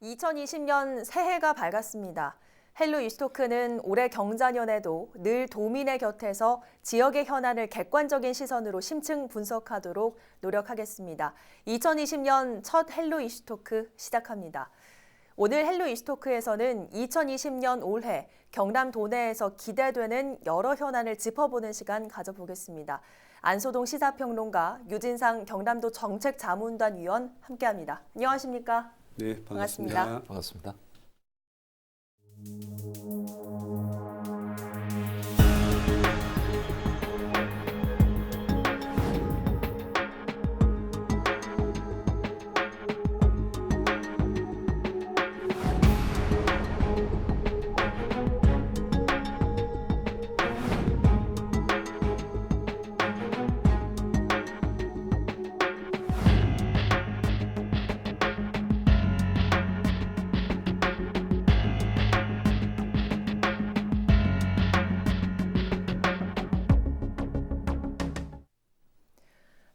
2020년 새해가 밝았습니다. 헬로 이스토크는 올해 경자년에도 늘 도민의 곁에서 지역의 현안을 객관적인 시선으로 심층 분석하도록 노력하겠습니다. 2020년 첫 헬로 이스토크 시작합니다. 오늘 헬로 이스토크에서는 2020년 올해 경남 도내에서 기대되는 여러 현안을 짚어보는 시간 가져보겠습니다. 안소동 시사평론가, 유진상 경남도 정책자문단 위원 함께합니다. 안녕하십니까? 네, 반갑습니다. 반갑습니다.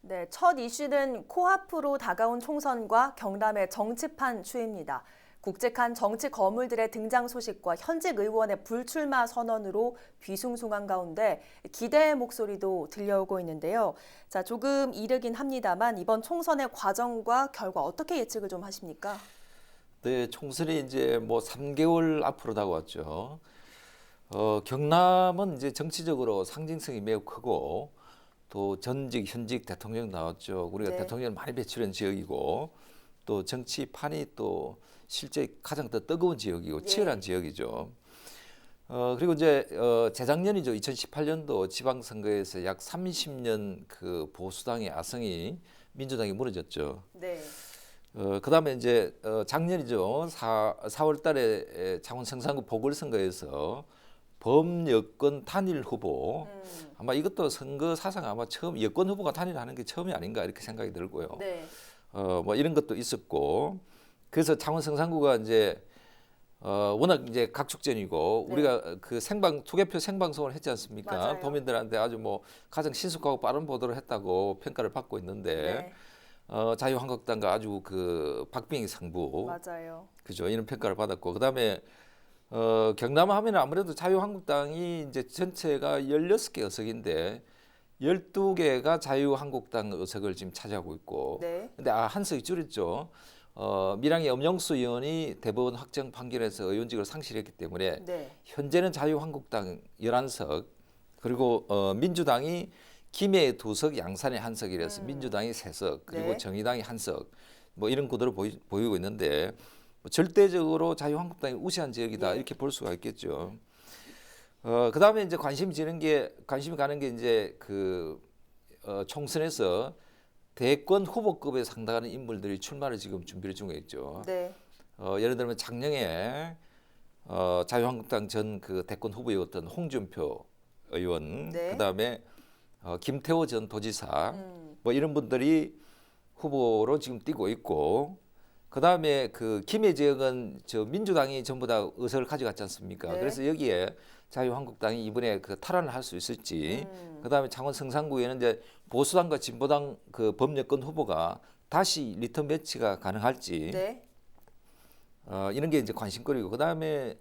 네, 첫 이슈는 코앞으로 다가온 총선과 경남의 정치판 추이입니다. 국직한 정치 거물들의 등장 소식과 현직 의원의 불출마 선언으로 뒤숭숭한 가운데 기대의 목소리도 들려오고 있는데요. 자, 조금 이르긴 합니다만 이번 총선의 과정과 결과 어떻게 예측을 좀 하십니까? 네, 총선이 이제 뭐 3개월 앞으로 다가왔죠. 경남은 이제 정치적으로 상징성이 매우 크고 또 전직, 현직 대통령 나왔죠. 우리가 네. 대통령을 많이 배출한 지역이고 또 정치판이 또 실제 가장 더 뜨거운 지역이고 치열한 지역이죠. 그리고 이제 재작년이죠. 2018년도 지방선거에서 약 30년 그 보수당의 아성이 민주당이 무너졌죠. 네. 그다음에 이제 작년이죠. 4월 달에 창원 성산구 보궐선거에서 범여권 단일 후보 아마 이것도 선거 사상 아마 처음 여권 후보가 단일하는 게 처음이 아닌가 이렇게 생각이 들고요. 네. 뭐 이런 것도 있었고 그래서 창원 성산구가 이제 워낙 이제 각축전이고 네. 우리가 그 투개표 생방송을 했지 않습니까? 맞아요. 도민들한테 아주 뭐 가장 신속하고 빠른 보도를 했다고 평가를 받고 있는데 자유한국당과 아주 그 박빙의 승부, 맞아요. 그죠? 이런 평가를 받았고 그다음에 경남 하면 아무래도 자유한국당이 이제 전체가 16개 의석인데 12개가 자유한국당 의석을 지금 차지하고 있고 네. 근데 한석이 줄였죠. 밀양의 엄영수 의원이 대법원 확정 판결에서 의원직을 상실했기 때문에 네. 현재는 자유한국당 11석 그리고 민주당이 김해에 2석, 양산에 1석이라서 민주당이 3석 그리고 네. 정의당이 1석 뭐 이런 구도를 보이고 있는데 절대적으로 자유한국당이 우세한 지역이다 예. 이렇게 볼 수가 있겠죠. 그다음에 이제 관심이 가는 게 이제 그 총선에서 대권 후보급에 상당하는 인물들이 출마를 지금 준비를 중에 있죠. 네. 예를 들면 작년에 자유한국당 전 그 대권 후보였던 홍준표 의원, 네. 그다음에 김태호 전 도지사 뭐 이런 분들이 후보로 지금 뛰고 있고 그다음에 그 김해 지역은 저 민주당이 전부 다 의석을 가져갔지 않습니까? 네. 그래서 여기에 자유한국당이 이번에 그 탈환을 할 수 있을지 그다음에 창원 성산구에는 이제 보수당과 진보당 그 범여권 후보가 다시 리턴 매치가 가능할지 네. 이런 게 이제 관심거리고 그다음에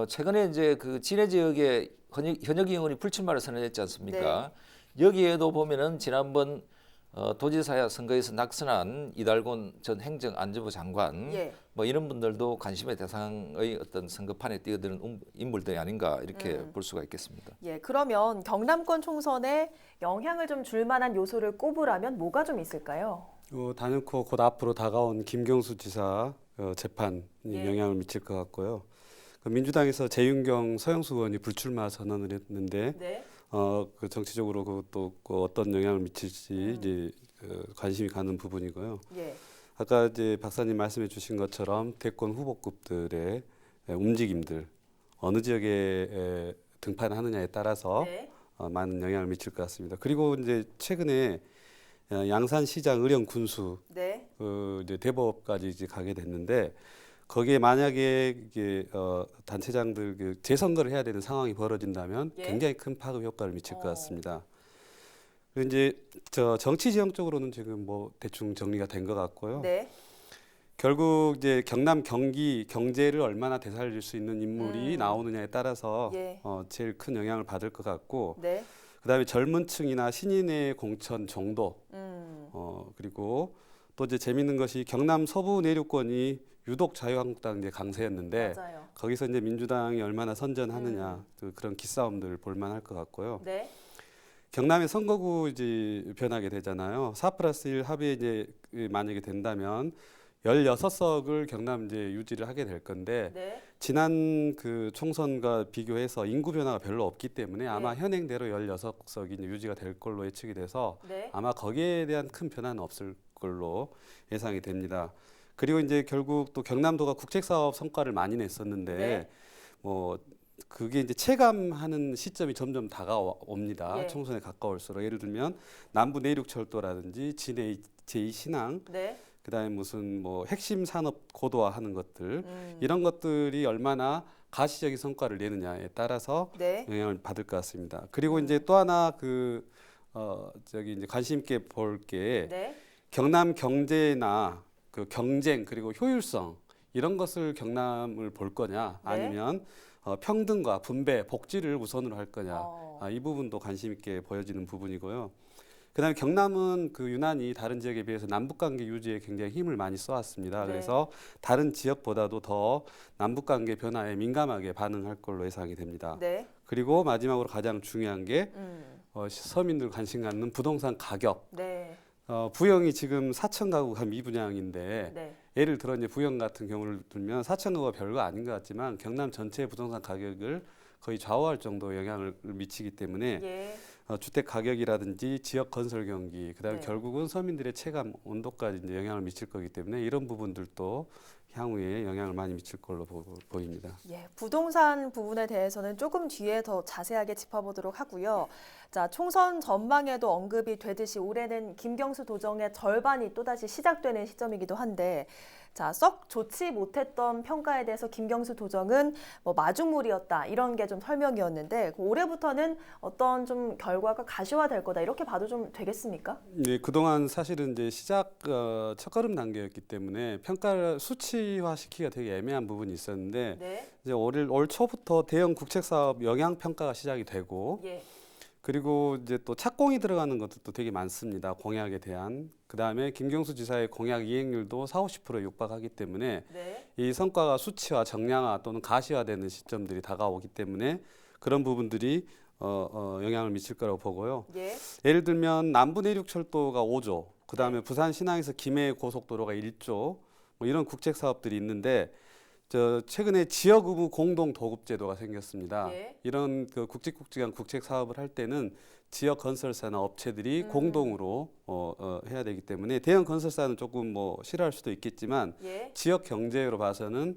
최근에 이제 그 진해 지역에 현역이 의원이 불출마를 선언했지 않습니까? 여기에도 보면은 지난번 도지사 선거에서 낙선한 이달곤 전 행정안전부 장관 예. 뭐 이런 분들도 관심의 대상의 어떤 선거판에 뛰어드는 인물들이 아닌가 이렇게 볼 수가 있겠습니다. 예, 그러면 경남권 총선에 영향을 좀 줄 만한 요소를 꼽으라면 뭐가 좀 있을까요? 단연코 곧 앞으로 다가온 김경수 지사 재판이 예. 영향을 미칠 것 같고요. 민주당에서 재윤경 서영수 의원이 불출마 선언을 했는데 네. 그 정치적으로 그것도 어떤 영향을 미칠지 이제 관심이 가는 부분이고요. 예. 아까 이제 박사님 말씀해주신 것처럼 대권 후보급들의 움직임들 어느 지역에 등판하느냐에 따라서 네. 많은 영향을 미칠 것 같습니다. 그리고 이제 최근에 양산시장 의령 군수 네. 이제 대법까지 이제 가게 됐는데 거기에 만약에 이게 단체장들 그 재선거를 해야 되는 상황이 벌어진다면 예. 굉장히 큰 파급 효과를 미칠 것 같습니다. 그리고 이제 정치 지형적으로는 지금 뭐 대충 정리가 된 것 같고요. 네. 결국 이제 경남 경기 경제를 얼마나 되살릴 수 있는 인물이 나오느냐에 따라서 예. 제일 큰 영향을 받을 것 같고 네. 그다음에 젊은층이나 신인의 공천 정도 음. 그리고 또 이제 재밌는 것이 경남 서부 내륙권이 유독 자유한국당 이제 강세였는데 맞아요. 거기서 이제 민주당이 얼마나 선전하느냐 그런 기싸움들 볼만할 것 같고요. 네. 경남의 선거구 이제 변하게 되잖아요. 4+1 합의 이제 만약에 된다면 16석을 경남 이제 유지를 하게 될 건데 네. 지난 그 총선과 비교해서 인구 변화가 별로 없기 때문에 아마 네. 현행대로 16석이 이제 유지가 될 걸로 예측이 돼서 네. 아마 거기에 대한 큰 변화는 없을 걸로 예상이 됩니다. 그리고 이제 결국 또 경남도가 국책사업 성과를 많이 냈었는데 네. 뭐 그게 이제 체감하는 시점이 점점 다가옵니다. 예. 총선에 가까울수록 예를 들면 남부 내륙철도라든지 진해 제2신항 네. 그다음에 무슨 뭐 핵심 산업 고도화하는 것들 음. 이런 것들이 얼마나 가시적인 성과를 내느냐에 따라서 네. 영향을 받을 것 같습니다. 그리고 이제 또 하나 저기 이제 관심 있게 볼 게 네. 경남 경제나 그 경쟁 그리고 효율성 이런 것을 경남을 볼 거냐 네. 아니면 평등과 분배 복지를 우선으로 할 거냐 어. 이 부분도 관심 있게 보여지는 부분이고요. 그다음에 경남은 그 유난히 다른 지역에 비해서 남북관계 유지에 굉장히 힘을 많이 써왔습니다. 네. 그래서 다른 지역보다도 더 남북관계 변화에 민감하게 반응할 걸로 예상이 됩니다. 네. 그리고 마지막으로 가장 중요한 게 음. 서민들 관심 갖는 부동산 가격. 네. 부영이 지금 4천 가구가 미분양인데 네. 예를 들어 이제 부영 같은 경우를 들면 4천 가구가 별거 아닌 것 같지만 경남 전체 부동산 가격을 거의 좌우할 정도 영향을 미치기 때문에 예. 주택 가격이라든지 지역 건설 경기, 그다음에 네. 결국은 서민들의 체감 온도까지 이제 영향을 미칠 거기 때문에 이런 부분들도 향후에 영향을 많이 미칠 걸로 보입니다. 예, 부동산 부분에 대해서는 조금 뒤에 더 자세하게 짚어보도록 하고요. 자, 총선 전망에도 언급이 되듯이 올해는 김경수 도정의 절반이 또다시 시작되는 시점이기도 한데, 자, 썩 좋지 못했던 평가에 대해서 김경수 도정은 뭐 마중물이었다 이런 게 좀 설명이었는데 올해부터는 어떤 좀 결과가 가시화될 거다 이렇게 봐도 좀 되겠습니까? 네, 그동안 사실은 이제 시작 첫걸음 단계였기 때문에 평가를 수치화 시키기가 되게 애매한 부분이 있었는데 네, 이제 올 초부터 대형 국책 사업 영향 평가가 시작이 되고 예, 그리고 이제 또 착공이 들어가는 것들도 되게 많습니다. 공약에 대한. 그다음에 김경수 지사의 공약 이행률도 40~50% 육박하기 때문에 네, 이 성과가 수치화, 정량화 또는 가시화되는 시점들이 다가오기 때문에 그런 부분들이 영향을 미칠 거라고 보고요. 예, 예를 들면 남부 내륙철도가 5조, 그다음에 부산 신항에서 김해 고속도로가 1조, 뭐 이런 국책 사업들이 있는데 최근에 지역 의무 공동 도급 제도가 생겼습니다. 예. 이런 그 국직국직한 국책 사업을 할 때는 지역 건설사나 업체들이 공동으로 해야 되기 때문에 대형 건설사는 조금 뭐 싫어할 수도 있겠지만 예. 지역 경제로 봐서는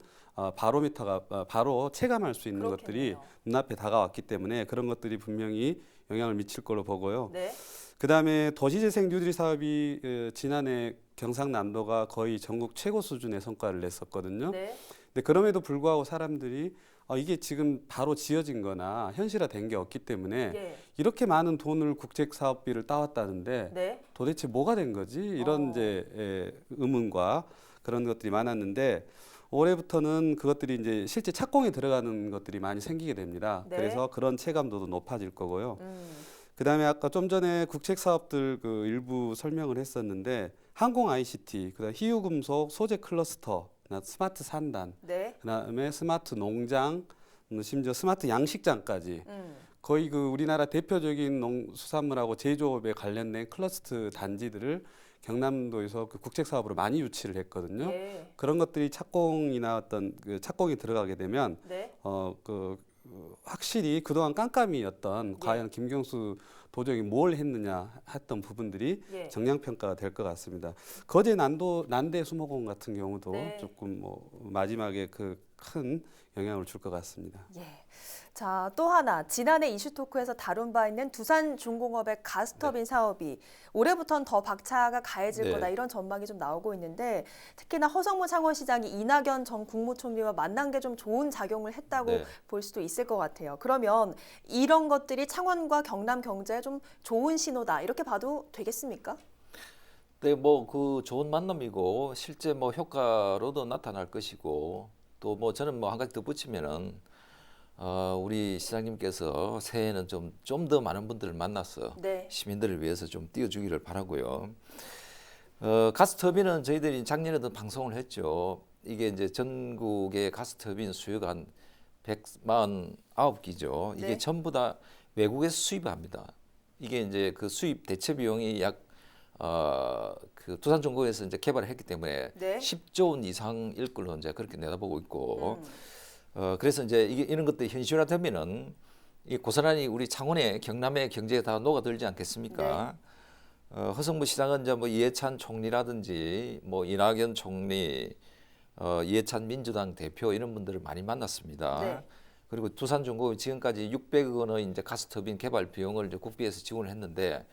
바로미터가 바로 체감할 수 있는 것들이 그렇겠네요. 눈앞에 다가왔기 때문에 그런 것들이 분명히 영향을 미칠 걸로 보고요. 네, 그다음에 도시재생 뉴딜 사업이 지난해 경상남도가 거의 전국 최고 수준의 성과를 냈었거든요. 네, 근데 그럼에도 불구하고 사람들이 이게 지금 바로 지어진 거나 현실화된 게 없기 때문에 예, 이렇게 많은 돈을 국책 사업비를 따왔다는데 네, 도대체 뭐가 된 거지? 이런 이제 의문과 그런 것들이 많았는데 올해부터는 그것들이 이제 실제 착공에 들어가는 것들이 많이 생기게 됩니다. 네. 그래서 그런 체감도도 높아질 거고요. 음, 그다음에 아까 좀 전에 국책 사업들 그 일부 설명을 했었는데 항공 ICT, 그다음 희유금속, 소재 클러스터, 스마트 산단, 네, 그다음에 스마트 농장, 심지어 스마트 양식장까지 거의 그 우리나라 대표적인 농수산물하고 제조업에 관련된 클러스터 단지들을 경남도에서 그 국책 사업으로 많이 유치를 했거든요. 예, 그런 것들이 착공이나 어떤 그 착공이 들어가게 되면 네, 확실히 그동안 깜깜이였던 과연 김경수 도정이 뭘 했느냐 했던 부분들이 예. 정량 평가가 될 것 같습니다. 거제 난대 수목원 같은 경우도 네. 조금 뭐 마지막에 그 큰 영향을 줄 것 같습니다. 예. 자, 또 하나 지난해 이슈토크에서 다룬 바 있는 두산중공업의 가스터빈 사업이 올해부터는 더 박차가 가해질 네. 거다 이런 전망이 좀 나오고 있는데 특히나 허성무 창원시장이 이낙연 전 국무총리와 만난 게 좀 좋은 작용을 했다고 네. 볼 수도 있을 것 같아요. 그러면 이런 것들이 창원과 경남 경제에 좀 좋은 신호다 이렇게 봐도 되겠습니까? 네, 뭐 그 좋은 만남이고 실제 뭐 효과로도 나타날 것이고 또 뭐 저는 뭐 한 가지 덧붙이면은 우리 시장님께서 새해에는 좀 더 많은 분들을 만나서 네. 시민들을 위해서 좀 띄워주기를 바라고요. 가스터빈은 저희들이 작년에도 방송을 했죠. 이게 이제 전국의 가스터빈 수요가 한 149기죠. 이게 네. 전부 다 외국에서 수입합니다. 이게 이제 그 수입 대체 비용이 그 두산중공에서 이제 개발을 했기 때문에 네. 10조 원 이상일 걸로 이제 그렇게 내다보고 있고, 음. 그래서 이제 이런 것들이 현실화되면은 이 고스란히 우리 창원의 경남의 경제에 다 녹아들지 않겠습니까? 허성무 시장은 이제 뭐 이해찬 총리라든지 뭐 이낙연 총리, 이해찬 민주당 대표 이런 분들을 많이 만났습니다. 네. 그리고 두산중공업이 지금까지 600억 원의 이제 가스터빈 개발 비용을 이제 국비에서 지원을 했는데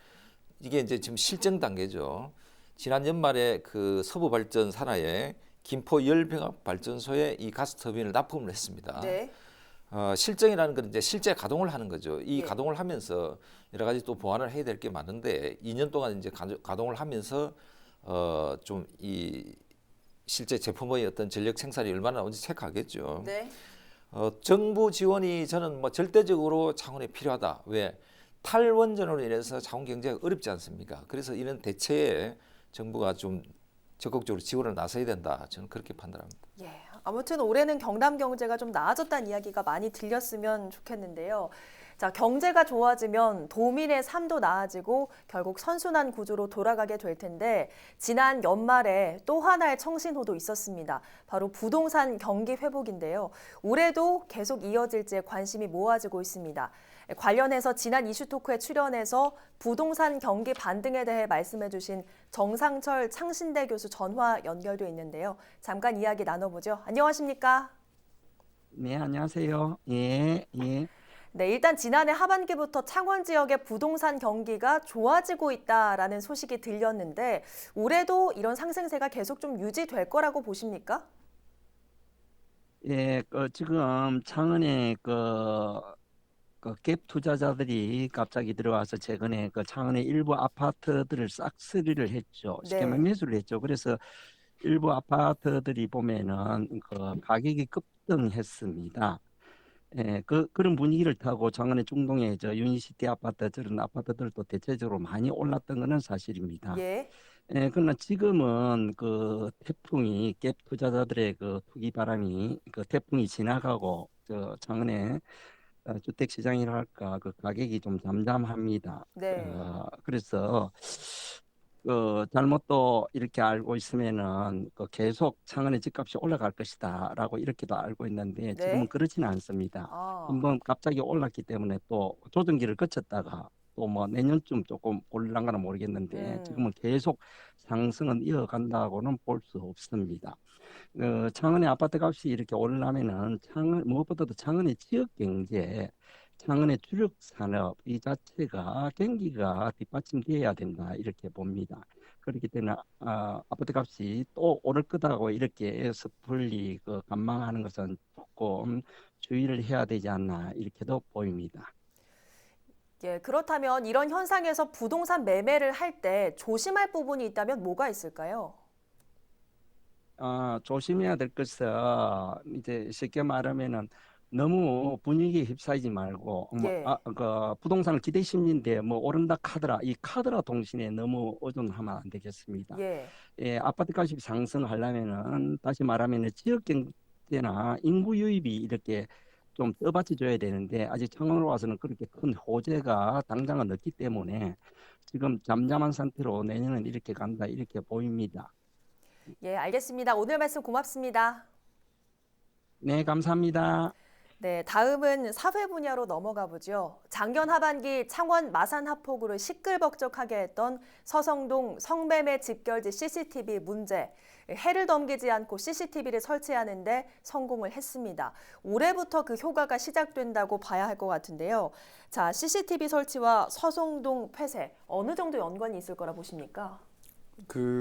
이게 이제 지금 실증 단계죠. 지난 연말에 그 서부발전 산하의 김포 열병합 발전소에 이 가스터빈을 납품을 했습니다. 네. 실증이라는 건 이제 실제 가동을 하는 거죠. 이 예. 가동을 하면서 여러 가지 또 보완을 해야 될 게 많은데 2년 동안 이제 가동을 하면서 좀 이 실제 제품의 어떤 전력 생산이 얼마나 나오는지 체크하겠죠. 네. 정부 지원이 저는 뭐 절대적으로 창원에 필요하다. 왜? 탈원전으로 인해서 창원 경제가 어렵지 않습니까? 그래서 이런 대체에 정부가 좀 적극적으로 지원을 나서야 된다. 저는 그렇게 판단합니다. 예. 아무튼 올해는 경남 경제가 좀 나아졌다는 이야기가 많이 들렸으면 좋겠는데요. 자, 경제가 좋아지면 도민의 삶도 나아지고 결국 선순환 구조로 돌아가게 될 텐데 지난 연말에 또 하나의 청신호도 있었습니다. 바로 부동산 경기 회복인데요. 올해도 계속 이어질지에 관심이 모아지고 있습니다. 관련해서 지난 이슈토크에 출연해서 부동산 경기 반등에 대해 말씀해 주신 정상철 창신대 교수 전화 연결돼 있는데요. 잠깐 이야기 나눠보죠. 안녕하십니까? 네, 안녕하세요. 예, 예. 네, 일단 지난해 하반기부터 창원 지역의 부동산 경기가 좋아지고 있다라는 소식이 들렸는데 올해도 이런 상승세가 계속 좀 유지될 거라고 보십니까? 예, 지금 창원에 갭 투자자들이 갑자기 들어와서 최근에 창원의 일부 아파트들을 싹쓸이를 했죠. 쉽게 네. 말하면 매수를 했죠. 그래서 일부 아파트들이 보면은 가격이 급등했습니다. 예, 그런 분위기를 타고 창원의 중동의 유니시티 아파트 저런 아파트들도 대체적으로 많이 올랐던 것은 사실입니다. 예. 예, 그러나 지금은 그 태풍이 갭 투자자들의 그 투기 바람이 그 태풍이 지나가고 창원의 주택 시장이랄까 그 가격이 좀 잠잠합니다. 네. 그래서 잘못 또 이렇게 알고 있으면은 계속 창원의 집값이 올라갈 것이다라고 이렇게도 알고 있는데 지금은 네. 그렇지는 않습니다. 아. 한번 갑자기 올랐기 때문에 또 조정기를 거쳤다가 또 뭐 내년쯤 조금 올라가는 모르겠는데 지금은 계속 상승은 이어간다고는 볼 수 없습니다. 창원의 아파트 값이 이렇게 오르려면은 무엇보다도 창원의 지역 경제, 창원의 주력 산업 이 자체가 경기가 뒷받침돼야 된다 이렇게 봅니다. 그렇기 때문에 아파트 값이 또 오를 거다고 이렇게 섣불리 관망하는 것은 조금 주의를 해야 되지 않나 이렇게도 보입니다. 예, 그렇다면 이런 현상에서 부동산 매매를 할 때 조심할 부분이 있다면 뭐가 있을까요? 조심해야 될 것은 이제 쉽게 말하면은 너무 분위기에 휩싸이지 말고 예. 부동산을 기대 심리인데 뭐 오른다 카더라 이 카더라 통신에 너무 의존하면 안 되겠습니다. 예. 예, 아파트 값이 상승하려면은 다시 말하면은 지역 경제나 인구 유입이 이렇게 좀 떠받쳐 줘야 되는데 아직 창원으로 와서는 그렇게 큰 호재가 당장은 없기 때문에 지금 잠잠한 상태로 내년은 이렇게 간다 이렇게 보입니다. 예, 알겠습니다. 오늘 말씀 고맙습니다. 네, 감사합니다. 네, 다음은 사회 분야로 넘어가 보죠. 작년 하반기 창원 마산 하폭으로 시끌벅적하게 했던 서성동 성매매 집결지 CCTV 문제. 해를 넘기지 않고 CCTV를 설치하는데 성공을 했습니다. 올해부터 그 효과가 시작된다고 봐야 할 것 같은데요. 자, CCTV 설치와 서성동 폐쇄 어느 정도 연관이 있을 거라 보십니까?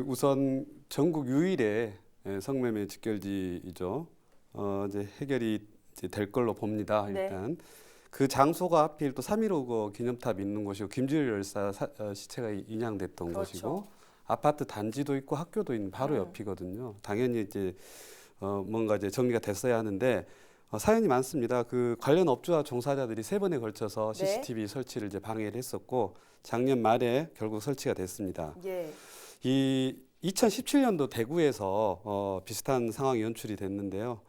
우선 전국 유일의 성매매 직결지이죠. 이제 해결이 이제 될 걸로 봅니다. 네. 일단 그 장소가 하필 또 3.15 기념탑이 있는 곳이고 김주일 열사 시체가 인양됐던 그렇죠. 곳이고 아파트 단지도 있고 학교도 있는 바로 옆이거든요. 당연히 이제 뭔가 이제 정리가 됐어야 하는데 사연이 많습니다. 그 관련 업주와 종사자들이 3번에 걸쳐서 네. CCTV 설치를 이제 방해를 했었고 작년 말에 결국 설치가 됐습니다. 예. 이 2017년도 대구에서 비슷한 상황이 연출이 됐는데요.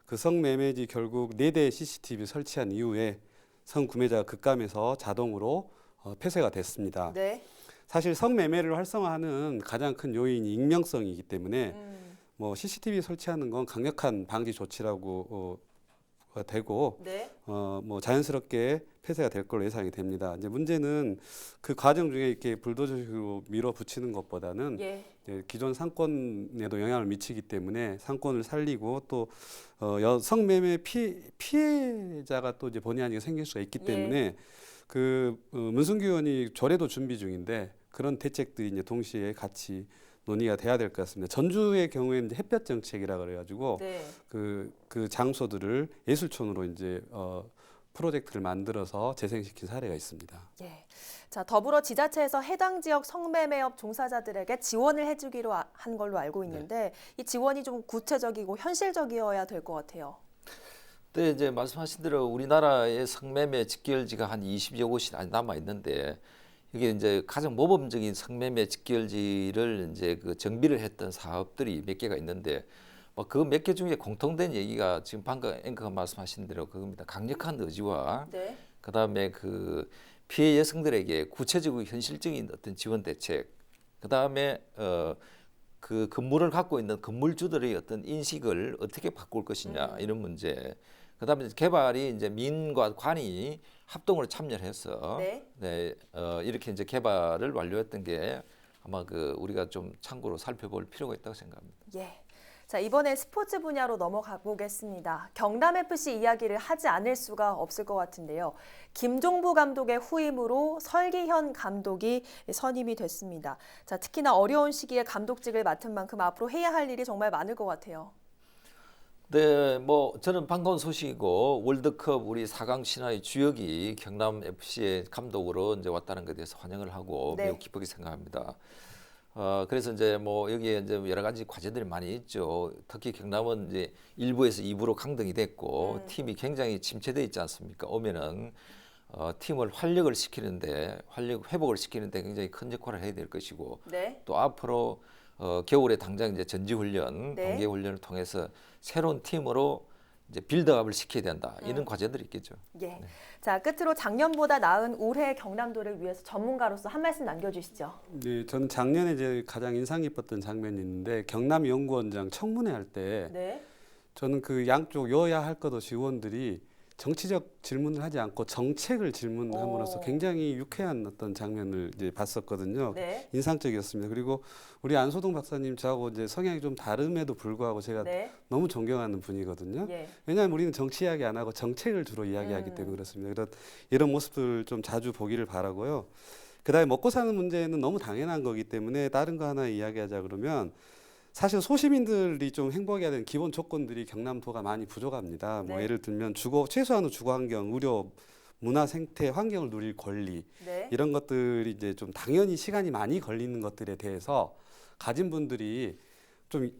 그 성매매지 결국 4대 CCTV 설치한 이후에 성구매자가 급감해서 자동으로 폐쇄가 됐습니다. 네. 사실 성매매를 활성화하는 가장 큰 요인이 익명성이기 때문에 뭐 CCTV 설치하는 건 강력한 방지 조치라고 되고 네. 뭐 자연스럽게 폐쇄가 될 걸로 예상이 됩니다. 이제 문제는 그 과정 중에 이렇게 불도저식으로 밀어붙이는 것보다는 예. 기존 상권에도 영향을 미치기 때문에 상권을 살리고 또 성매매 피해자가 또 이제 본의 아니게 생길 수가 있기 때문에 그 문승규 의원이 조례도 준비 중인데 그런 대책들이 이제 동시에 같이 논의가 돼야 될 것 같습니다. 전주의 경우에는 이제 햇볕 정책이라 그래가지고 네. 그 장소들을 예술촌으로 이제 프로젝트를 만들어서 재생시킨 사례가 있습니다. 예. 자, 더불어 지자체에서 해당 지역 성매매업 종사자들에게 지원을 해주기로 한 걸로 알고 있는데 이 지원이 좀 구체적이고 현실적이어야 될 것 같아요. 네, 이제 말씀하신 대로 우리나라의 성매매 직결지가 한 20여 곳이 남아 있는데 이게 이제 가장 모범적인 성매매 직결지를 이제 그 정비를 했던 사업들이 몇 개가 있는데 그 몇 개 중에 공통된 얘기가 지금 방금 앵커가 말씀하신 대로 그겁니다. 강력한 의지와 네. 그다음에 그 피해 여성들에게 구체적이고 현실적인 어떤 지원 대책, 그다음에 그 건물을 갖고 있는 건물주들의 어떤 인식을 어떻게 바꿀 것이냐 이런 문제. 그다음에 개발이 이제 민과 관이 합동으로 참여를 해서 네. 이렇게 이제 개발을 완료했던 게 아마 그 우리가 좀 참고로 살펴볼 필요가 있다고 생각합니다. 예. 자, 이번에 스포츠 분야로 넘어가 보겠습니다. 경남FC 이야기를 하지 않을 수가 없을 것 같은데요. 김종부 감독의 후임으로 설기현 감독이 선임이 됐습니다. 자, 특히나 어려운 시기에 감독직을 맡은 만큼 앞으로 해야 할 일이 정말 많을 것 같아요. 네, 뭐 저는 반가운 소식이고 월드컵 우리 4강 신화의 주역이 경남 FC의 감독으로 이제 왔다는 것에 대해서 환영을 하고 네. 매우 기쁘게 생각합니다. 그래서 이제 뭐 여기에 이제 여러 가지 과제들이 많이 있죠. 특히 경남은 이제 1부에서 2부로 강등이 됐고 팀이 굉장히 침체돼 있지 않습니까? 오면은 팀을 활력 회복을 시키는데 굉장히 큰 역할을 해야 될 것이고 네. 또 앞으로 겨울에 당장 이제 전지훈련, 네. 동계훈련을 통해서 새로운 팀으로 이제 빌드업을 시켜야 된다. 이런 과제들이 있겠죠. 예. 네. 자, 끝으로 작년보다 나은 올해 경남도를 위해서 전문가로서 한 말씀 남겨주시죠. 네, 저는 작년에 이제 가장 인상 깊었던 장면이 있는데 경남연구원장 청문회 할 때 네. 저는 그 양쪽 여야 할 것 없이 의원들이 정치적 질문을 하지 않고 정책을 질문함으로써 굉장히 유쾌한 어떤 장면을 이제 봤었거든요. 네. 인상적이었습니다. 그리고 우리 안소동 박사님 저하고 이제 성향이 좀 다름에도 불구하고 제가 네. 너무 존경하는 분이거든요. 예. 왜냐하면 우리는 정치 이야기 안 하고 정책을 주로 이야기하기 때문에 그렇습니다. 이런 모습들 좀 자주 보기를 바라고요. 그다음에 먹고 사는 문제는 너무 당연한 거기 때문에 다른 거 하나 이야기하자 그러면 사실 소시민들이 좀 행복해야 되는 기본 조건들이 경남도가 많이 부족합니다. 뭐 네. 예를 들면 최소한의 주거 환경, 의료, 문화 생태 환경을 누릴 권리 네. 이런 것들이 이제 좀 당연히 시간이 많이 걸리는 것들에 대해서 가진 분들이 좀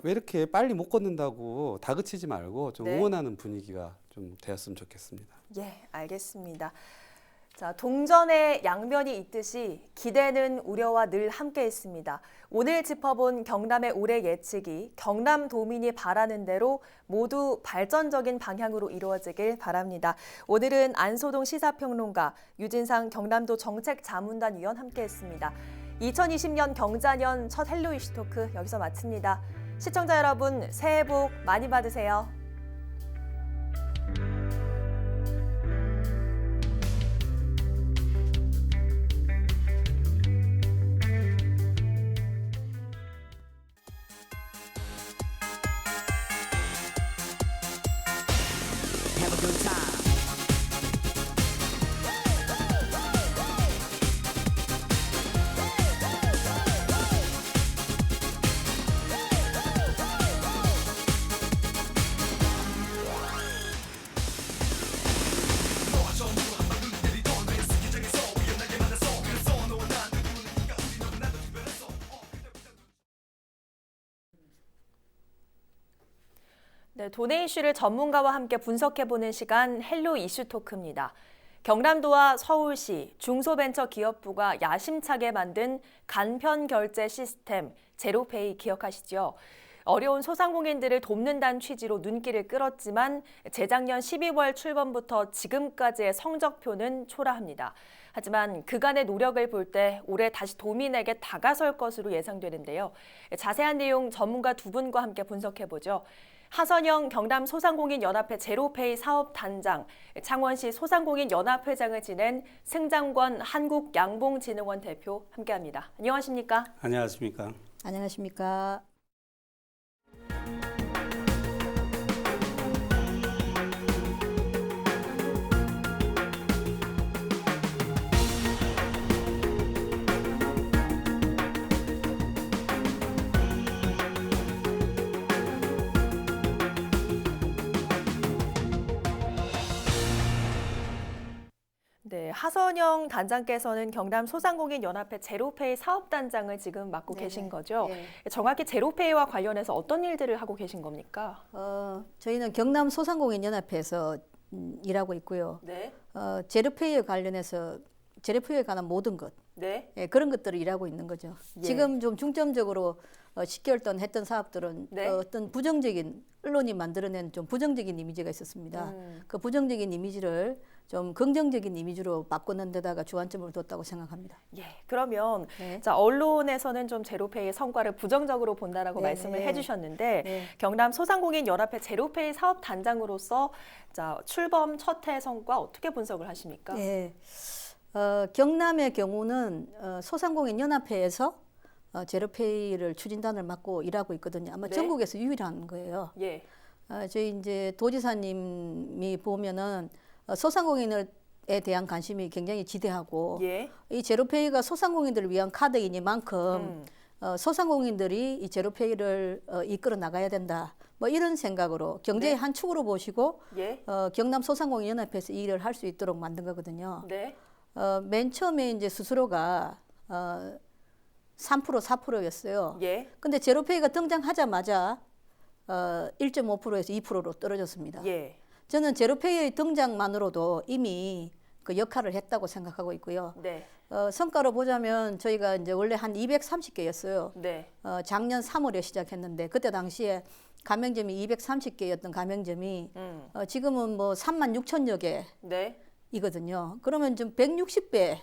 왜 이렇게 빨리 못 걷는다고 다그치지 말고 좀 네. 응원하는 분위기가 좀 되었으면 좋겠습니다. 예, 알겠습니다. 자, 동전의 양면이 있듯이 기대는 우려와 늘 함께 있습니다. 오늘 짚어본 경남의 올해 예측이 경남도민이 바라는 대로 모두 발전적인 방향으로 이루어지길 바랍니다. 오늘은 안소동 시사평론가, 유진상 경남도 정책자문단 위원 함께했습니다. 2020년 경자년 첫 헬로 이슈 토크 여기서 마칩니다. 시청자 여러분, 새해 복 많이 받으세요. Have a good time. 네, 돈의 이슈를 전문가와 함께 분석해보는 시간 헬로 이슈 토크입니다. 경남도와 서울시 중소벤처기업부가 야심차게 만든 간편 결제 시스템 제로페이 기억하시죠? 어려운 소상공인들을 돕는다는 취지로 눈길을 끌었지만 재작년 12월 출범부터 지금까지의 성적표는 초라합니다. 하지만 그간의 노력을 볼 때 올해 다시 도민에게 다가설 것으로 예상되는데요. 자세한 내용 전문가 두 분과 함께 분석해보죠. 하선영 경남소상공인연합회 제로페이 사업단장, 창원시 소상공인연합회장을 지낸 승장권 한국양봉진흥원 대표 함께합니다. 안녕하십니까? 안녕하십니까? 안녕하십니까? 네, 하선영 단장께서는 경남소상공인연합회 제로페이 사업단장을 지금 맡고 네네. 계신 거죠. 예. 정확히 제로페이와 관련해서 어떤 일들을 하고 계신 겁니까? 저희는 경남 소상공인연합회에서 일하고 있고요. 네, 제로페이에 관련해서 제로페이에 관한 모든 것, 네, 그런 것들을 일하고 있는 거죠. 예. 지금 좀 중점적으로 10개월 동안 했던 사업들은 네. 어떤 부정적인 언론이 만들어낸 좀 부정적인 이미지가 있었습니다. 그 부정적인 이미지를 좀 긍정적인 이미지로 바꾸는 데다가 주안점을 뒀다고 생각합니다. 예. 그러면 네. 자, 언론에서는 좀 제로페이의 성과를 부정적으로 본다라고 네, 말씀을 네. 해주셨는데 네. 경남 소상공인연합회 제로페이 사업단장으로서 자, 출범 첫 해 성과 어떻게 분석을 하십니까? 예. 경남의 경우는 소상공인연합회에서 제로페이를 추진단을 맡고 일하고 있거든요. 아마 네. 전국에서 유일한 거예요. 예, 저희 이제 도지사님이 보면은 소상공인에 대한 관심이 굉장히 지대하고 예, 이 제로페이가 소상공인들을 위한 카드이니만큼 소상공인들이 이 제로페이를 이끌어 나가야 된다. 뭐 이런 생각으로 경제의 네. 한 축으로 보시고 예, 경남 소상공인연합회에서 이 일을 할 수 있도록 만든 거거든요. 네, 맨 처음에 이제 수수료가 3% 4%였어요. 예, 근데 제로페이가 등장하자마자 1.5%에서 2%로 떨어졌습니다. 예, 저는 제로페이의 등장만으로도 이미 그 역할을 했다고 생각하고 있고요. 네, 성과로 보자면 저희가 이제 원래 한 230개였어요. 네, 작년 3월에 시작했는데 그때 당시에 가맹점이 230개였던 가맹점이 지금은 뭐 36,000여 네, 개이거든요. 그러면 좀 160배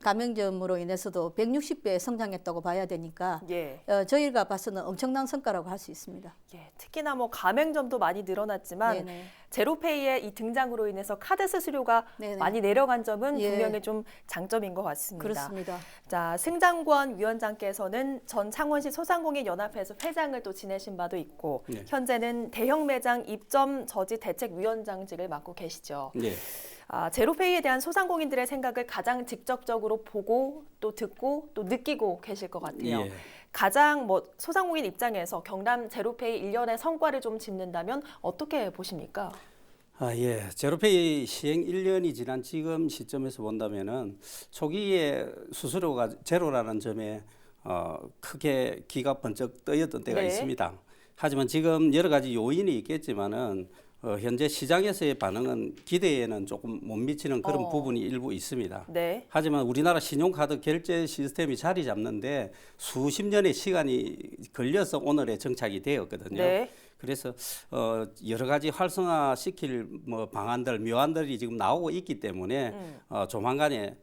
가맹점으로 인해서도 160배 성장했다고 봐야 되니까 예. 저희가 봐서는 엄청난 성과라고 할 수 있습니다. 예, 특히나 뭐 가맹점도 많이 늘어났지만 네네. 제로페이의 이 등장으로 인해서 카드 수수료가 네네. 많이 내려간 점은 예. 분명히 좀 장점인 것 같습니다. 그렇습니다. 자, 승장권 위원장께서는 전 창원시 소상공인연합회에서 회장을 또 지내신 바도 있고 네. 현재는 대형 매장 입점 저지 대책위원장직을 맡고 계시죠. 네. 제로페이에 대한 소상공인들의 생각을 가장 직접적으로 보고 또 듣고 또 느끼고 계실 것 같아요. 예. 가장 뭐 소상공인 입장에서 경남 제로페이 1년의 성과를 좀 짚는다면 어떻게 보십니까? 예. 제로페이 시행 1년이 지난 지금 시점에서 본다면은 초기에 수수료가 제로라는 점에 크게 기가 번쩍 떠였던 때가 네. 있습니다. 하지만 지금 여러 가지 요인이 있겠지만은 현재 시장에서의 반응은 기대에는 조금 못 미치는 그런 부분이 일부 있습니다. 네. 하지만 우리나라 신용카드 결제 시스템이 자리 잡는데 수십 년의 시간이 걸려서 오늘에 정착이 되었거든요. 네. 그래서 여러 가지 활성화시킬 뭐 방안들, 묘안들이 지금 나오고 있기 때문에 조만간에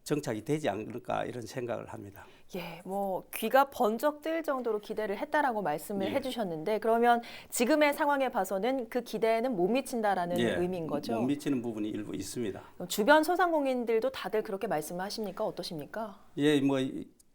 정착이 되지 않을까 이런 생각을 합니다. 예, 뭐 귀가 번쩍 뜰 정도로 기대를 했다라고 말씀을 예. 해주셨는데 그러면 지금의 상황에 봐서는 그 기대에는 못 미친다라는 의미인 거죠? 못 미치는 부분이 일부 있습니다. 주변 소상공인들도 다들 그렇게 말씀하십니까? 어떠십니까? 예, 뭐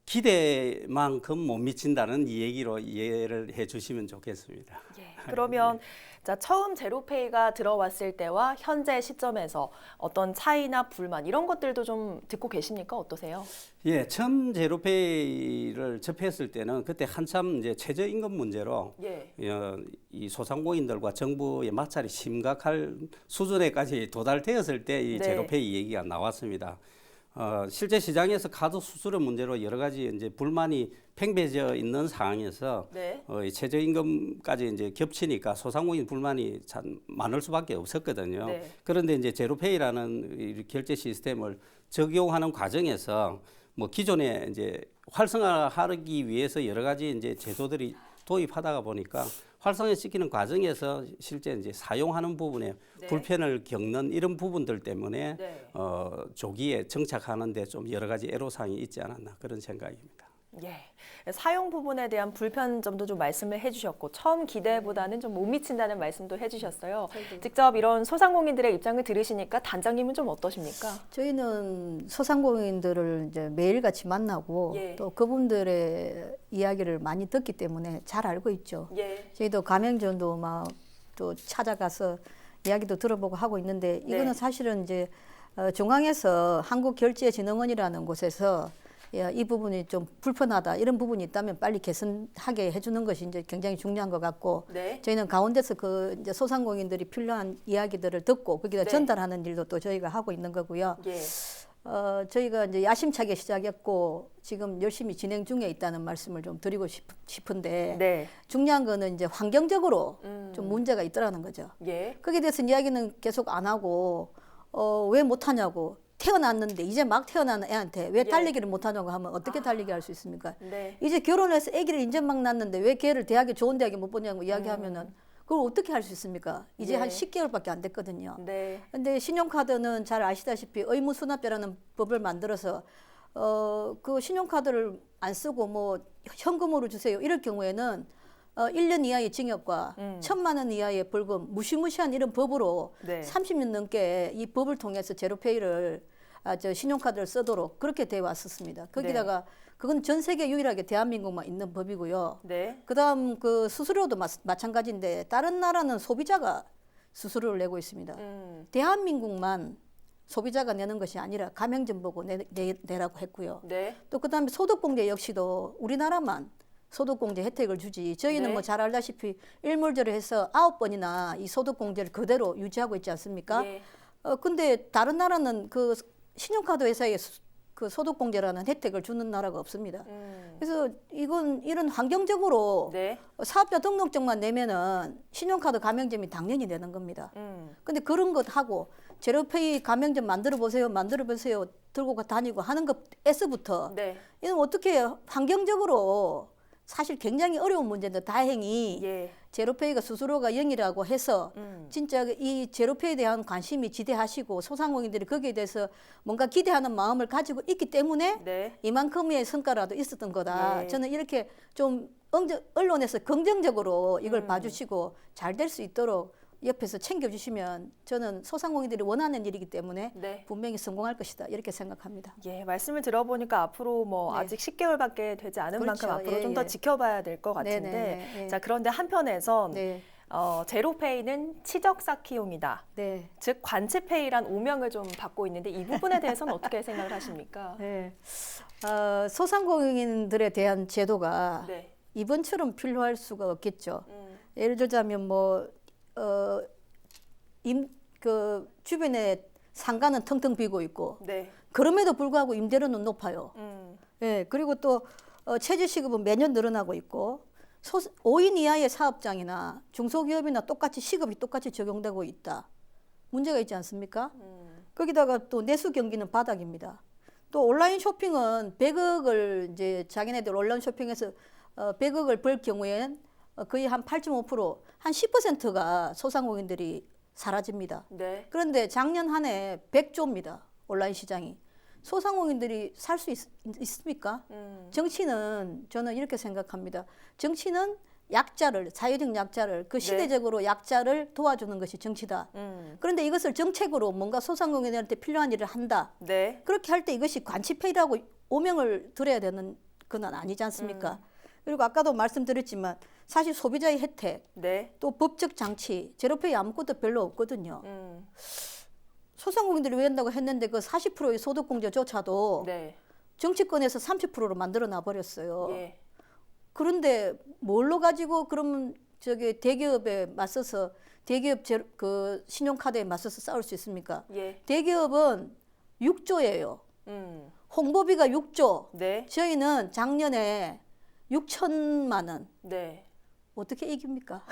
기대만큼 못 미친다는 이 얘기로 이해를 해주시면 좋겠습니다. 예, 그러면 자, 처음 제로페이가 들어왔을 때와 현재 시점에서 어떤 차이나 불만 이런 것들도 좀 듣고 계십니까? 어떠세요? 예, 처음 제로페이를 접했을 때는 그때 한참 이제 최저임금 문제로 예. 이 소상공인들과 정부의 마찰이 심각할 수준에까지 도달되었을 때 이 네. 제로페이 얘기가 나왔습니다. 실제 시장에서 카드 수수료 문제로 여러 가지 이제 불만이 팽배져 있는 상황에서 네. 이 최저임금까지 이제 겹치니까 소상공인 불만이 참 많을 수밖에 없었거든요. 네. 그런데 이제 제로페이라는 이 결제 시스템을 적용하는 과정에서 뭐 기존에 이제 활성화하기 위해서 여러 가지 이제 제도들이 도입하다가 보니까 활성화시키는 과정에서 실제 이제 사용하는 부분에 네. 불편을 겪는 이런 부분들 때문에 네. 조기에 정착하는데 좀 여러 가지 애로사항이 있지 않았나 그런 생각입니다. 예. 사용 부분에 대한 불편점도 좀 말씀을 해주셨고 처음 기대보다는 좀 못 미친다는 말씀도 해주셨어요. 직접 이런 소상공인들의 입장을 들으시니까 단장님은 좀 어떠십니까? 저희는 소상공인들을 이제 매일같이 만나고 예. 또 그분들의 이야기를 많이 듣기 때문에 잘 알고 있죠. 예. 저희도 가맹점도 막 또 찾아가서 이야기도 들어보고 하고 있는데 이거는 네. 사실은 이제 중앙에서 한국결제진흥원이라는 곳에서 야, 이 부분이 좀 불편하다 이런 부분이 있다면 빨리 개선하게 해주는 것이 이제 굉장히 중요한 것 같고 네. 저희는 가운데서 그 이제 소상공인들이 필요한 이야기들을 듣고 거기다 네. 전달하는 일도 또 저희가 하고 있는 거고요. 예. 저희가 이제 야심차게 시작했고 지금 열심히 진행 중에 있다는 말씀을 좀 드리고 싶은데 네. 중요한 거는 이제 환경적으로 좀 문제가 있더라는 거죠. 예. 거기에 대해서 이야기는 계속 안 하고 왜 못하냐고 태어났는데 이제 막 태어난 애한테 왜 예. 달리기를 못하냐고 하면 어떻게 달리기 할 수 있습니까? 네. 이제 결혼해서 아기를 이제 막 낳는데 왜 걔를 대학에 좋은 대학에 못 보냐고 이야기하면은 그걸 어떻게 할 수 있습니까? 이제 예. 한 10개월밖에 안 됐거든요. 네. 근데 신용카드는 잘 아시다시피 의무수납제라는 법을 만들어서 그 신용카드를 안 쓰고 뭐 현금으로 주세요 이럴 경우에는 1년 이하의 징역과 1,000만 원 이하의 벌금 무시무시한 이런 법으로 네. 30년 넘게 이 법을 통해서 제로페이를 저 신용카드를 쓰도록 그렇게 돼 왔었습니다. 거기다가 그건 전 세계 유일하게 대한민국만 있는 법이고요. 네. 그다음 그 수수료도 마찬가지인데 다른 나라는 소비자가 수수료를 내고 있습니다. 대한민국만 소비자가 내는 것이 아니라 가맹점 보고 내라고 했고요. 네. 또 그다음에 소득공제 역시도 우리나라만 소득공제 혜택을 주지 저희는 네. 뭐 잘 알다시피 일몰제를 해서 9번이나 이 소득공제를 그대로 유지하고 있지 않습니까? 예. 근데 다른 나라는 그 신용카드 회사에 그 소득공제라는 혜택을 주는 나라가 없습니다. 그래서 이런 환경적으로 네. 사업자 등록증만 내면은 신용카드 가맹점이 당연히 내는 겁니다. 근데 그런 것 하고 제로페이 가맹점 만들어 보세요 들고 다니고 하는 것에서부터 네. 이건 어떻게 환경적으로 사실 굉장히 어려운 문제인데 다행히 예. 제로페이가 수수료가 0이라고 해서 진짜 이 제로페이에 대한 관심이 지대하시고 소상공인들이 거기에 대해서 뭔가 기대하는 마음을 가지고 있기 때문에 네. 이만큼의 성과라도 있었던 거다. 예. 저는 이렇게 좀 언론에서 긍정적으로 이걸 봐주시고 잘 될 수 있도록 옆에서 챙겨주시면 저는 소상공인들이 원하는 일이기 때문에 네. 분명히 성공할 것이다 이렇게 생각합니다. 예, 말씀을 들어보니까 앞으로 뭐 네. 아직 10개월밖에 되지 않은 그렇죠. 만큼 앞으로 예, 좀 더 예. 지켜봐야 될 것 같은데 네네네. 예. 자 그런데 한편에선 네, 제로페이는 치적 쌓기용이다. 네. 즉 관치페이란 오명을 좀 받고 있는데 이 부분에 대해서는 어떻게 생각을 하십니까? 네. 소상공인들에 대한 제도가 네. 이번처럼 필요할 수가 없겠죠. 예를 들자면 그 주변에 상가는 텅텅 비고 있고 네. 그럼에도 불구하고 임대료는 높아요. 음. 예, 그리고 또 최저시급은 매년 늘어나고 있고 5인 이하의 사업장이나 중소기업이나 시급이 똑같이 적용되고 있다. 문제가 있지 않습니까? 거기다가 또 내수 경기는 바닥입니다. 또 온라인 쇼핑은 100억을 이제 자기네들 온라인 쇼핑에서 100억을 벌 경우엔 거의 한 8.5%, 한 10%가 소상공인들이 사라집니다. 네. 그런데 작년 한 해 100조입니다. 온라인 시장이. 소상공인들이 살 수 있습니까? 정치는 저는 이렇게 생각합니다. 정치는 약자를, 사회적 약자를, 그 시대적으로 약자를 도와주는 것이 정치다. 그런데 이것을 정책으로 뭔가 소상공인들한테 필요한 일을 한다. 네. 그렇게 할 때 이것이 관치페이라고 오명을 들어야 되는 건 아니지 않습니까? 그리고 아까도 말씀드렸지만 사실 소비자의 혜택, 네. 또 법적 장치, 제로페이 아무것도 별로 없거든요. 소상공인들이 왜 한다고 했는데 그 40%의 소득공제조차도 네. 정치권에서 30%로 만들어 놔버렸어요. 예. 그런데 뭘로 가지고 그러면 대기업에 맞서서 대기업 그 신용카드에 맞서서 싸울 수 있습니까? 예. 대기업은 6조예요. 홍보비가 6조. 네. 저희는 작년에 6천만 원. 네. 어떻게 이깁니까?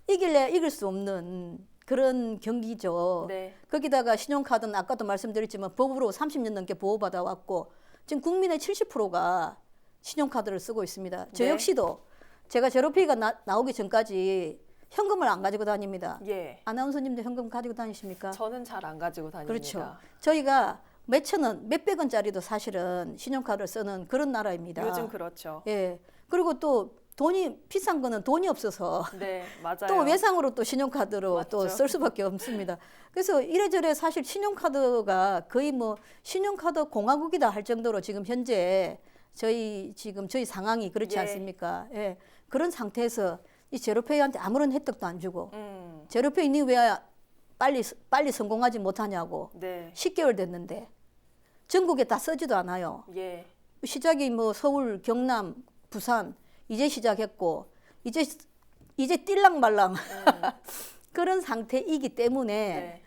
이길래 이길 수 없는 그런 경기죠. 네. 거기다가 신용카드는 아까도 말씀드렸지만 법으로 30년 넘게 보호받아 왔고 지금 국민의 70%가 신용카드를 쓰고 있습니다. 저 네. 역시도 제가 제로페이가 나오기 전까지 현금을 안 가지고 다닙니다. 예. 아나운서님도 현금 가지고 다니십니까? 저는 잘 안 가지고 다닙니다. 그렇죠. 저희가 몇천 원, 몇백 원짜리도 사실은 신용카드를 쓰는 그런 나라입니다. 요즘 그렇죠. 예. 그리고 또 돈이 비싼 거는 돈이 없어서 네, 맞아요. 또 외상으로 또 신용카드로 맞죠. 또 쓸 수밖에 없습니다. 그래서 이래저래 사실 신용카드가 거의 뭐 신용카드 공화국이다 할 정도로 지금 현재 저희 상황이 그렇지 예. 않습니까? 예. 그런 상태에서 이 제로페이한테 아무런 혜택도 안 주고 음. 제로페이니 왜 빨리 성공하지 못하냐고 네. 10개월 됐는데 전국에 다 쓰지도 않아요. 예. 시작이 뭐 서울, 경남, 부산 이제 시작했고 이제 띨랑말랑 그런 상태이기 때문에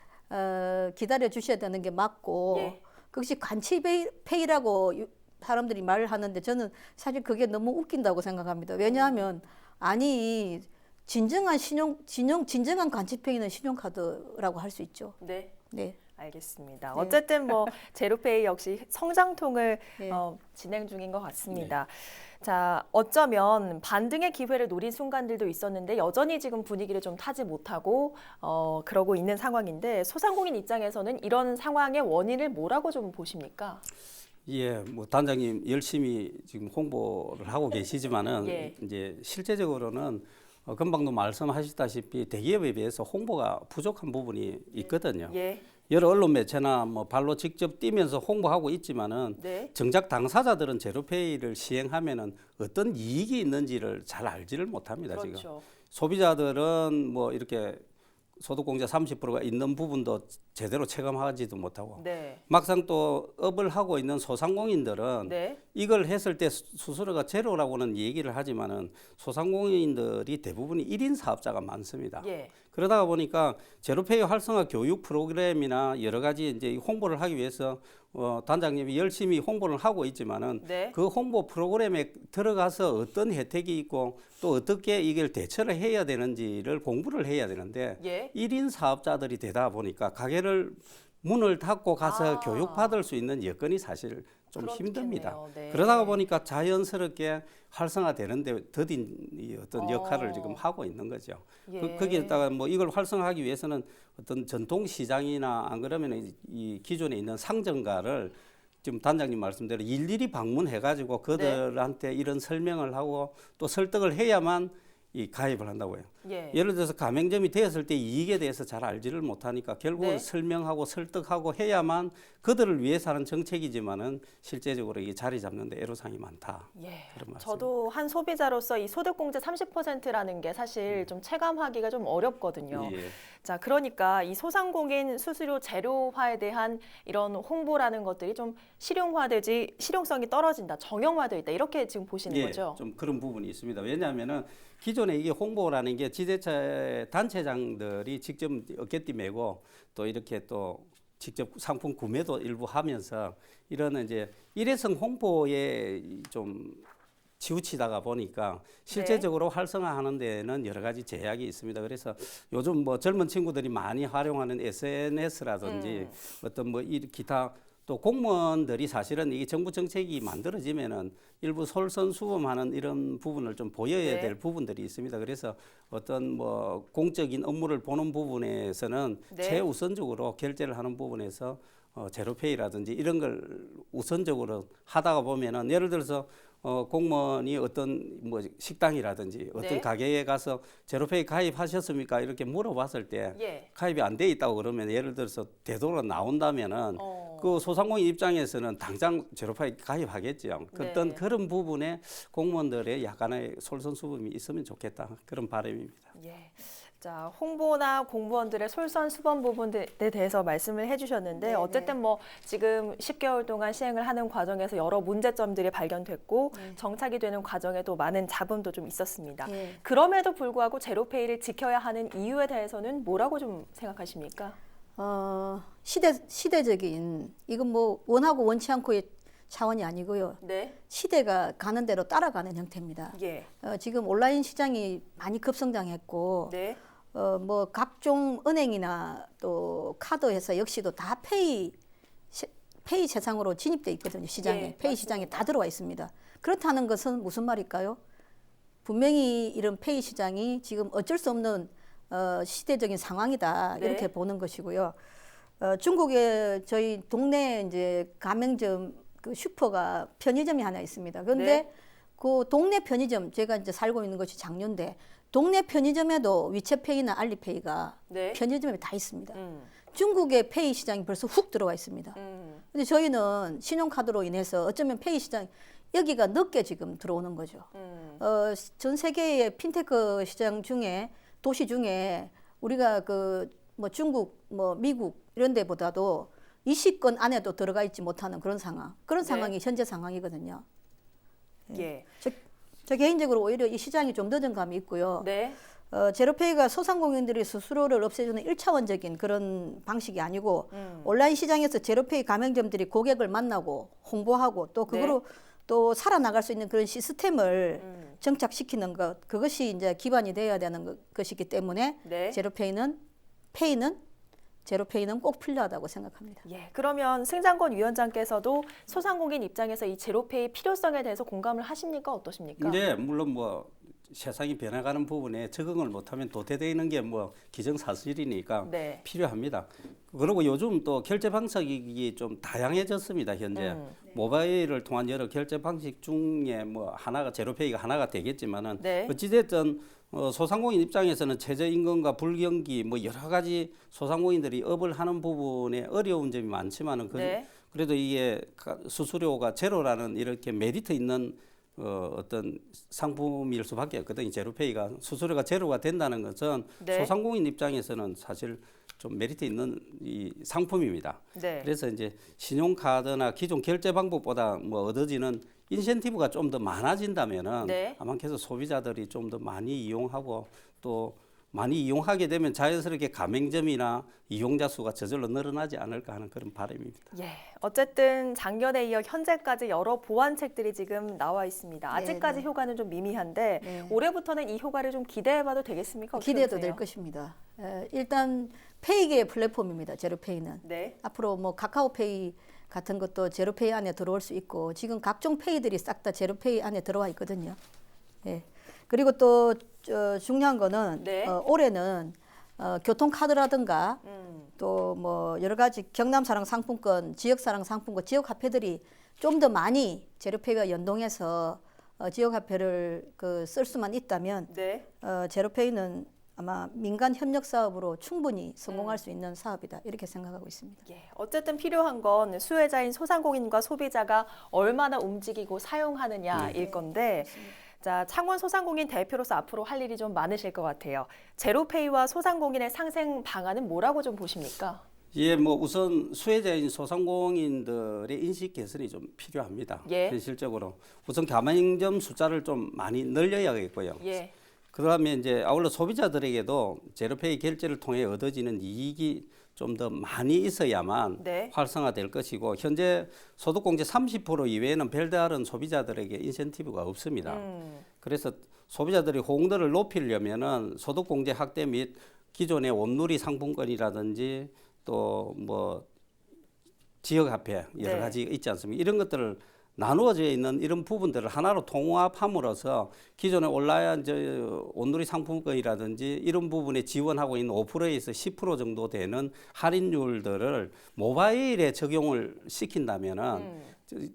기다려 주셔야 되는 게 맞고 예. 그것이 관치페이라고 사람들이 말을 하는데 저는 사실 그게 너무 웃긴다고 생각합니다. 왜냐하면 아니 진정한 진정한 관치페이는 신용카드라고 할 수 있죠. 네. 네. 알겠습니다. 네. 어쨌든 뭐 제로페이 역시 성장통을 네. 진행 중인 것 같습니다. 자, 어쩌면 반등의 기회를 노린 순간들도 있었는데 여전히 지금 분위기를 좀 타지 못하고 그러고 있는 상황인데 소상공인 입장에서는 이런 상황의 원인을 뭐라고 좀 보십니까? 예, 뭐 단장님 열심히 지금 홍보를 하고 계시지만은 예. 이제 실제적으로는 금방도 말씀하셨다시피 대기업에 비해서 홍보가 부족한 부분이 있거든요. 예. 여러 언론 매체나 뭐 발로 직접 뛰면서 홍보하고 있지만은 네. 정작 당사자들은 제로페이를 시행하면은 어떤 이익이 있는지를 잘 알지를 못합니다. 지금 그렇죠. 소비자들은 뭐 이렇게 소득공제 30%가 있는 부분도 제대로 체감하지도 못하고 네. 막상 또 업을 하고 있는 소상공인들은 네. 이걸 했을 때 수수료가 제로라고는 얘기를 하지만은 소상공인들이 대부분 1인 사업자가 많습니다. 예. 그러다 보니까 제로페이 활성화 교육 프로그램이나 여러 가지 이제 홍보를 하기 위해서 단장님이 열심히 홍보를 하고 있지만은 네. 그 홍보 프로그램에 들어가서 어떤 혜택이 있고 또 어떻게 이걸 대처를 해야 되는지를 공부를 해야 되는데 예. 1인 사업자들이 되다 보니까 가게를 문을 닫고 가서 교육받을 수 있는 여건이 사실 좀 그렇겠네요. 힘듭니다. 네. 그러다 보니까 자연스럽게 활성화되는데 더딘 이 어떤 역할을 지금 하고 있는 거죠. 예. 거기에다가 뭐 이걸 활성화하기 위해서는 어떤 전통 시장이나 안 그러면 이 기존에 있는 상점가를 지금 단장님 말씀대로 일일이 방문해가지고 그들한테 이런 설명을 하고 또 설득을 해야만 이 가입을 한다고요. 예. 예를 들어서 가맹점이 되었을 때 이익에 대해서 잘 알지를 못하니까 결국은 네. 설명하고 설득하고 해야만 그들을 위해서 하는 정책이지만은 실제적으로 이게 자리 잡는데 애로사항이 많다. 예. 그런 말씀. 저도 한 소비자로서 이 소득공제 30%라는 게 사실 좀 체감하기가 좀 어렵거든요. 예. 자, 그러니까 이 소상공인 수수료 제로화에 대한 이런 홍보라는 것들이 좀 실용성이 떨어진다, 정형화되어 있다 이렇게 지금 보시는 거죠? 좀 그런 부분이 있습니다. 왜냐하면은 기존에 이게 홍보라는 게 지자체 단체장들이 직접 어깨띠 메고 또 이렇게 또 직접 상품 구매도 일부 하면서 이런 이제 일회성 홍보에 좀 치우치다가 보니까 실제적으로 활성화하는 데는 여러 가지 제약이 있습니다. 그래서 요즘 뭐 젊은 친구들이 많이 활용하는 SNS라든지 어떤 뭐 기타 또 공무원들이 사실은 이게 정부 정책이 만들어지면은 일부 솔선수범하는 이런 부분을 좀 보여야 네. 될 부분들이 있습니다. 그래서 어떤 뭐 공적인 업무를 보는 부분에서는 네. 최우선적으로 결제를 하는 부분에서 제로페이라든지 이런 걸 우선적으로 하다가 보면은 예를 들어서 공무원이 어떤 뭐 식당이라든지 어떤 네. 가게에 가서 제로페이 가입하셨습니까? 이렇게 물어봤을 때 예. 가입이 안 돼 있다고 그러면 예를 들어서 되돌아 나온다면은 그 소상공인 입장에서는 당장 제로페이 가입하겠죠. 어떤 네. 그런 부분에 공무원들의 약간의 솔선수범이 있으면 좋겠다 그런 바람입니다. 예. 자, 홍보나 공무원들의 솔선수범 부분에 대해서 말씀을 해주셨는데 네, 어쨌든 뭐 지금 10개월 동안 시행을 하는 과정에서 여러 문제점들이 발견됐고 정착이 되는 과정에도 많은 잡음도 좀 있었습니다. 예. 그럼에도 불구하고 제로페이를 지켜야 하는 이유에 대해서는 뭐라고 좀 생각하십니까? 시대적인 이건 뭐 원하고 원치 않고의 차원이 아니고요. 네. 시대가 가는 대로 따라가는 형태입니다. 예. 지금 온라인 시장이 많이 급성장했고 네. 뭐 각종 은행이나 또 카드 회사 역시도 다 페이 세상으로 진입돼 있거든요. 시장에. 예, 페이 시장에 다 들어와 있습니다. 그렇다는 것은 무슨 말일까요? 분명히 이런 페이 시장이 지금 어쩔 수 없는 시대적인 상황이다. 네. 이렇게 보는 것이고요. 중국에 저희 동네 이제 가맹점 그 슈퍼가 편의점이 하나 있습니다. 그런데 네. 그 동네 편의점 제가 이제 살고 있는 것이 장년대 동네 편의점에도 위챗페이나 알리페이가 네. 편의점에 다 있습니다. 음. 중국의 페이 시장이 벌써 훅 들어와 있습니다. 음. 근데 저희는 신용카드로 인해서 어쩌면 페이 시장 여기가 늦게 지금 들어오는 거죠. 전 세계의 핀테크 시장 중에 도시 중에 우리가 그 뭐 중국, 뭐 미국 이런 데보다도 20권 안에도 들어가 있지 못하는 그런 상황. 그런 네. 상황이 현재 상황이거든요. 예. 저 개인적으로 오히려 이 시장이 좀 늦은 감이 있고요. 네. 제로페이가 소상공인들이 스스로를 없애주는 1차원적인 그런 방식이 아니고 온라인 시장에서 제로페이 가맹점들이 고객을 만나고 홍보하고 또 그거로 또 살아나갈 수 있는 그런 시스템을 정착시키는 것 그것이 이제 기반이 되어야 되는 것이기 때문에 네. 제로페이는 꼭 필요하다고 생각합니다. 예. 그러면 승장권 위원장께서도 소상공인 입장에서 이 제로페이 필요성에 대해서 공감을 하십니까? 어떠십니까? 네, 물론 뭐 세상이 변해가는 부분에 적응을 못하면 도태되는 게 뭐 기정사실이니까 네. 필요합니다. 그리고 요즘 또 결제 방식이 좀 다양해졌습니다. 현재 모바일을 통한 여러 결제 방식 중에 뭐 하나가 제로페이가 하나가 되겠지만은 네. 어찌됐든 소상공인 입장에서는 최저임금과 불경기 뭐 여러 가지 소상공인들이 업을 하는 부분에 어려운 점이 많지만은 네. 그래도 이게 수수료가 제로라는 이렇게 메리트 있는 어떤 상품일 수밖에 없거든요. 제로페이가 수수료가 제로가 된다는 것은 네. 소상공인 입장에서는 사실 좀 메리트 있는 이 상품입니다. 네. 그래서 이제 신용카드나 기존 결제 방법보다 뭐 얻어지는 인센티브가 좀 더 많아진다면은 네. 아마 계속 소비자들이 좀 더 많이 이용하고 또 많이 이용하게 되면 자연스럽게 가맹점이나 이용자 수가 저절로 늘어나지 않을까 하는 그런 바람입니다. 예. 어쨌든 작년에 이어 현재까지 여러 보완책들이 지금 나와 있습니다. 아직까지 네. 효과는 좀 미미한데 네. 올해부터는 이 효과를 좀 기대해봐도 되겠습니까? 어떻게 기대도 보세요? 될 것입니다. 일단 페이계의 플랫폼입니다. 제로페이는. 네. 앞으로 뭐 카카오페이 같은 것도 제로페이 안에 들어올 수 있고 지금 각종 페이들이 싹 다 제로페이 안에 들어와 있거든요. 예. 그리고 또 중요한 거는 네. 올해는 교통카드라든가 또 뭐 여러 가지 경남사랑 상품권, 지역사랑 상품권, 지역 화폐들이 좀 더 많이 제로페이와 연동해서 지역 화폐를 쓸 수만 있다면 네. 제로페이는 아마 민간 협력 사업으로 충분히 성공할 수 있는 사업이다 이렇게 생각하고 있습니다. 예. 어쨌든 필요한 건 수혜자인 소상공인과 소비자가 얼마나 움직이고 사용하느냐일 건데 자, 창원 소상공인 대표로서 앞으로 할 일이 좀 많으실 것 같아요. 제로페이와 소상공인의 상생 방안은 뭐라고 좀 보십니까? 예, 뭐 우선 수혜자인 소상공인들의 인식 개선이 좀 필요합니다. 예. 현실적으로 우선 가맹점 숫자를 좀 많이 늘려야겠고요. 예. 그다음에 이제 아울러 소비자들에게도 제로페이 결제를 통해 얻어지는 이익이 좀 더 많이 있어야만 네. 활성화될 것이고 현재 소득공제 30% 이외에는 별다른 소비자들에게 인센티브가 없습니다. 그래서 소비자들이 호응도를 높이려면은 소득공제 확대 및 기존의 온누리 상품권이라든지 또 뭐 지역화폐 여러 네. 가지 있지 않습니까? 이런 것들을 나누어져 있는 이런 부분들을 하나로 통합함으로써 기존의 온라인 온누리 상품권이라든지 이런 부분에 지원하고 있는 5%에서 10% 정도 되는 할인율들을 모바일에 적용을 시킨다면은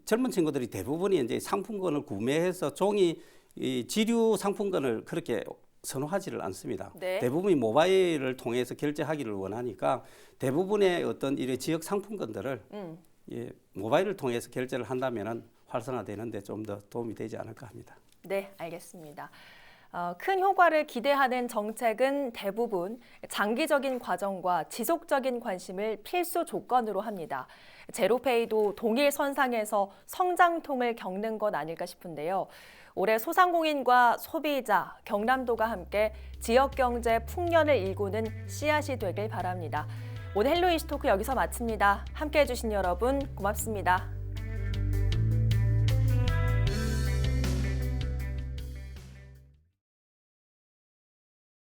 젊은 친구들이 대부분이 이제 상품권을 구매해서 종이 이 지류 상품권을 그렇게 선호하지를 않습니다. 네. 대부분이 모바일을 통해서 결제하기를 원하니까 대부분의 어떤 이런 지역 상품권들을 예, 모바일을 통해서 결제를 한다면은 활성화되는데 좀 더 도움이 되지 않을까 합니다. 네, 알겠습니다. 큰 효과를 기대하는 정책은 대부분 장기적인 과정과 지속적인 관심을 필수 조건으로 합니다. 제로페이도 동일 선상에서 성장통을 겪는 것 아닐까 싶은데요. 올해 소상공인과 소비자, 경남도가 함께 지역경제 풍년을 일구는 씨앗이 되길 바랍니다. 오늘 헬로 이슈토크 여기서 마칩니다. 함께해 주신 여러분 고맙습니다.